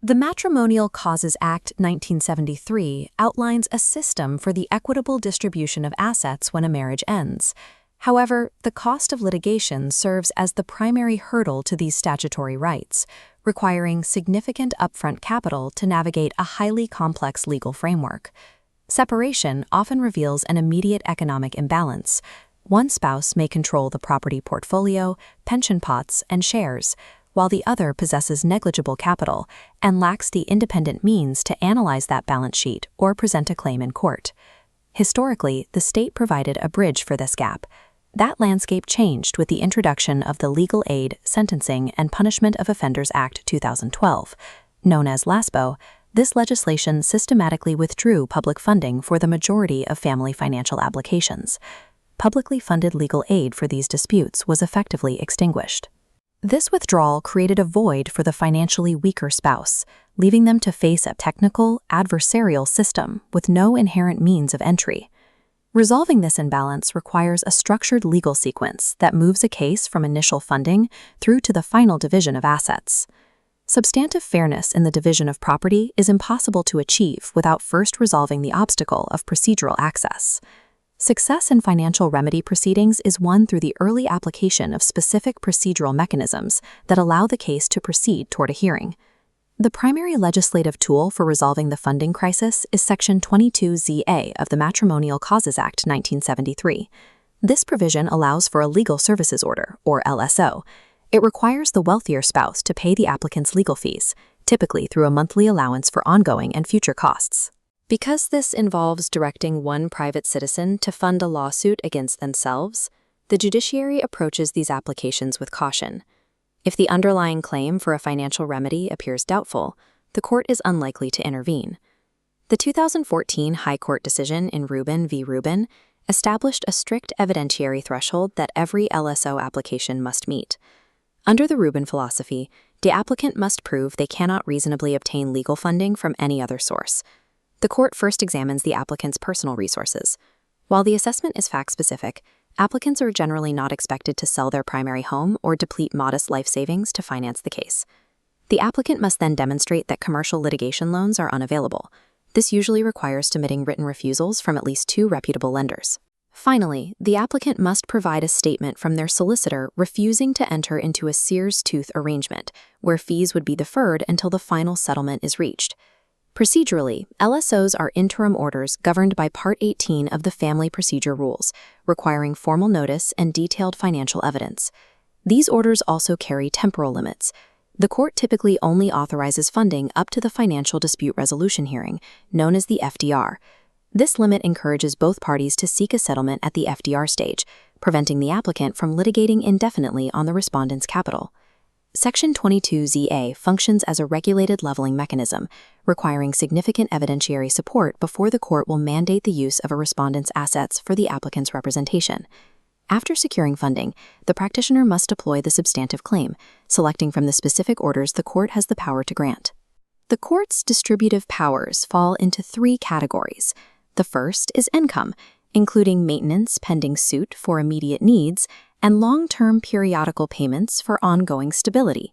The Matrimonial Causes Act 1973 outlines a system for the equitable distribution of assets when a marriage ends. However, the cost of litigation serves as the primary hurdle to these statutory rights, requiring significant upfront capital to navigate a highly complex legal framework. Separation often reveals an immediate economic imbalance. One spouse may control the property portfolio, pension pots, and shares, while the other possesses negligible capital and lacks the independent means to analyze that balance sheet or present a claim in court. Historically, the state provided a bridge for this gap. That landscape changed with the introduction of the Legal Aid, Sentencing, and Punishment of Offenders Act 2012. Known as LASPO, this legislation systematically withdrew public funding for the majority of family financial applications. Publicly funded legal aid for these disputes was effectively extinguished. This withdrawal created a void for the financially weaker spouse, leaving them to face a technical, adversarial system with no inherent means of entry. Resolving this imbalance requires a structured legal sequence that moves a case from initial funding through to the final division of assets. Substantive fairness in the division of property is impossible to achieve without first resolving the obstacle of procedural access. Success in financial remedy proceedings is won through the early application of specific procedural mechanisms that allow the case to proceed toward a hearing. The primary legislative tool for resolving the funding crisis is Section 22ZA of the Matrimonial Causes Act 1973. This provision allows for a legal services order, or LSO. It requires the wealthier spouse to pay the applicant's legal fees, typically through a monthly allowance for ongoing and future costs. Because this involves directing one private citizen to fund a lawsuit against themselves, the judiciary approaches these applications with caution. If the underlying claim for a financial remedy appears doubtful, the court is unlikely to intervene. The 2014 High Court decision in Rubin v. Rubin established a strict evidentiary threshold that every LSO application must meet. Under the Rubin philosophy, the applicant must prove they cannot reasonably obtain legal funding from any other source. The court first examines the applicant's personal resources. While the assessment is fact-specific, applicants are generally not expected to sell their primary home or deplete modest life savings to finance the case. The applicant must then demonstrate that commercial litigation loans are unavailable. This usually requires submitting written refusals from at least 2 reputable lenders. Finally, the applicant must provide a statement from their solicitor refusing to enter into a Sears tooth arrangement, where fees would be deferred until the final settlement is reached. Procedurally, LSOs are interim orders governed by Part 18 of the Family Procedure Rules, requiring formal notice and detailed financial evidence. These orders also carry temporal limits. The court typically only authorizes funding up to the Financial Dispute Resolution hearing, known as the FDR. This limit encourages both parties to seek a settlement at the FDR stage, preventing the applicant from litigating indefinitely on the respondent's capital. Section 22ZA functions as a regulated leveling mechanism, requiring significant evidentiary support before the court will mandate the use of a respondent's assets for the applicant's representation. After securing funding, the practitioner must deploy the substantive claim, selecting from the specific orders the court has the power to grant. The court's distributive powers fall into 3 categories. The first is income, including maintenance pending suit for immediate needs, and long-term periodical payments for ongoing stability.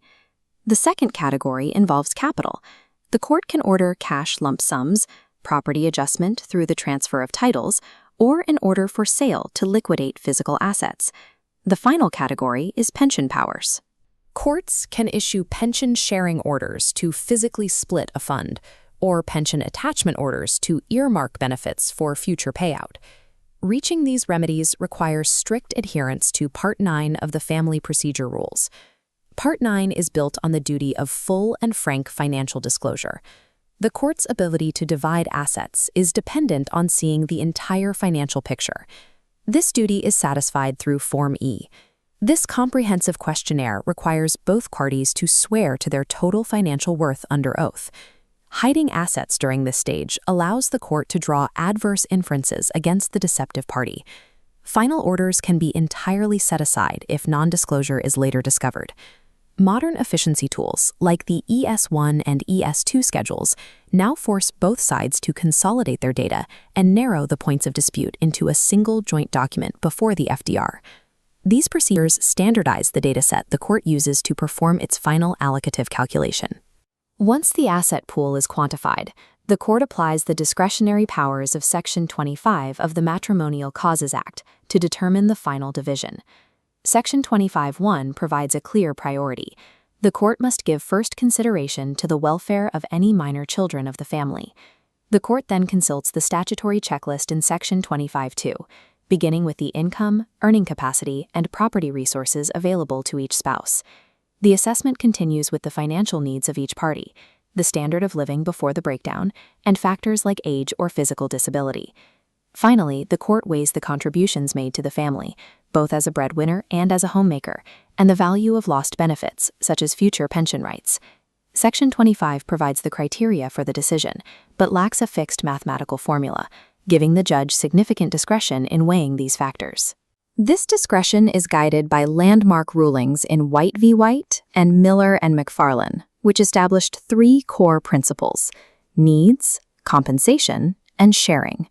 The second category involves capital. The court can order cash lump sums, property adjustment through the transfer of titles, or an order for sale to liquidate physical assets. The final category is pension powers. Courts can issue pension sharing orders to physically split a fund, or pension attachment orders to earmark benefits for future payout. Reaching these remedies requires strict adherence to Part 9 of the Family Procedure Rules. Part 9 is built on the duty of full and frank financial disclosure. The court's ability to divide assets is dependent on seeing the entire financial picture. This duty is satisfied through Form E. This comprehensive questionnaire requires both parties to swear to their total financial worth under oath. Hiding assets during this stage allows the court to draw adverse inferences against the deceptive party. Final orders can be entirely set aside if non-disclosure is later discovered. Modern efficiency tools, like the ES1 and ES2 schedules, now force both sides to consolidate their data and narrow the points of dispute into a single joint document before the FDR. These procedures standardize the dataset the court uses to perform its final allocative calculation. Once the asset pool is quantified, the court applies the discretionary powers of Section 25 of the Matrimonial Causes Act to determine the final division. Section 25(1) provides a clear priority. The court must give first consideration to the welfare of any minor children of the family. The court then consults the statutory checklist in Section 25(2, beginning with the income, earning capacity, and property resources available to each spouse. The assessment continues with the financial needs of each party, the standard of living before the breakdown, and factors like age or physical disability. Finally, the court weighs the contributions made to the family, both as a breadwinner and as a homemaker, and the value of lost benefits, such as future pension rights. Section 25 provides the criteria for the decision, but lacks a fixed mathematical formula, giving the judge significant discretion in weighing these factors. This discretion is guided by landmark rulings in White v. White and Miller and McFarlane, which established three core principles: needs, compensation, and sharing.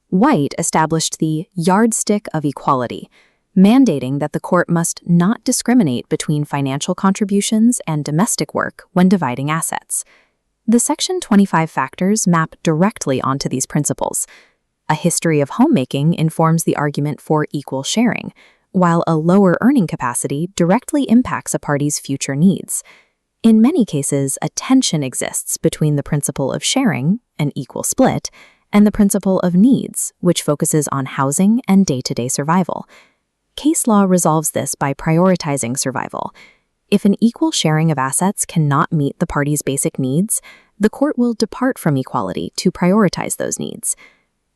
White established the yardstick of equality, mandating that the court must not discriminate between financial contributions and domestic work when dividing assets. The Section 25 factors map directly onto these principles. A history of homemaking informs the argument for equal sharing, while a lower earning capacity directly impacts a party's future needs. In many cases, a tension exists between the principle of sharing, an equal split, and the principle of needs, which focuses on housing and day-to-day survival. Case law resolves this by prioritizing survival. If an equal sharing of assets cannot meet the party's basic needs, the court will depart from equality to prioritize those needs.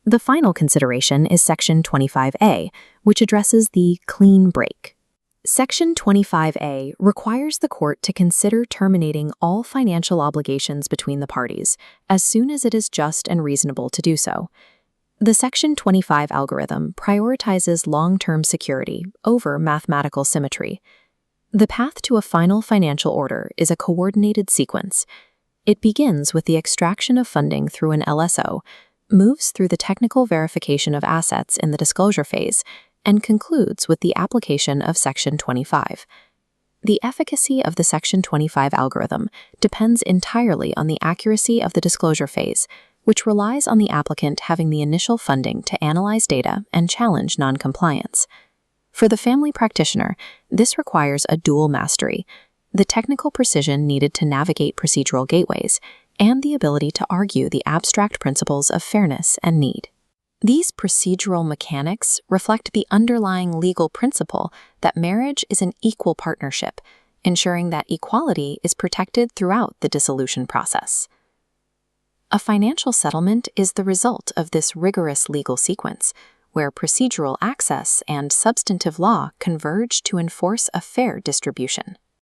The final consideration is Section 25A, which addresses the clean break. Section 25A requires the court to consider terminating all financial obligations between the parties as soon as it is just and reasonable to do so. The Section 25 algorithm prioritizes long-term security over mathematical symmetry. The path to a final financial order is a coordinated sequence. It begins with the extraction of funding through an LSO, moves through the technical verification of assets in the disclosure phase, and concludes with the application of Section 25. The efficacy of the Section 25 algorithm depends entirely on the accuracy of the disclosure phase, which relies on the applicant having the initial funding to analyze data and challenge noncompliance. For the family practitioner, this requires a dual mastery: the technical precision needed to navigate procedural gateways, and the ability to argue the abstract principles of fairness and need. These procedural mechanics reflect the underlying legal principle that marriage is an equal partnership, ensuring that equality is protected throughout the dissolution process. A financial settlement is the result of this rigorous legal sequence, where procedural access and substantive law converge to enforce a fair distribution.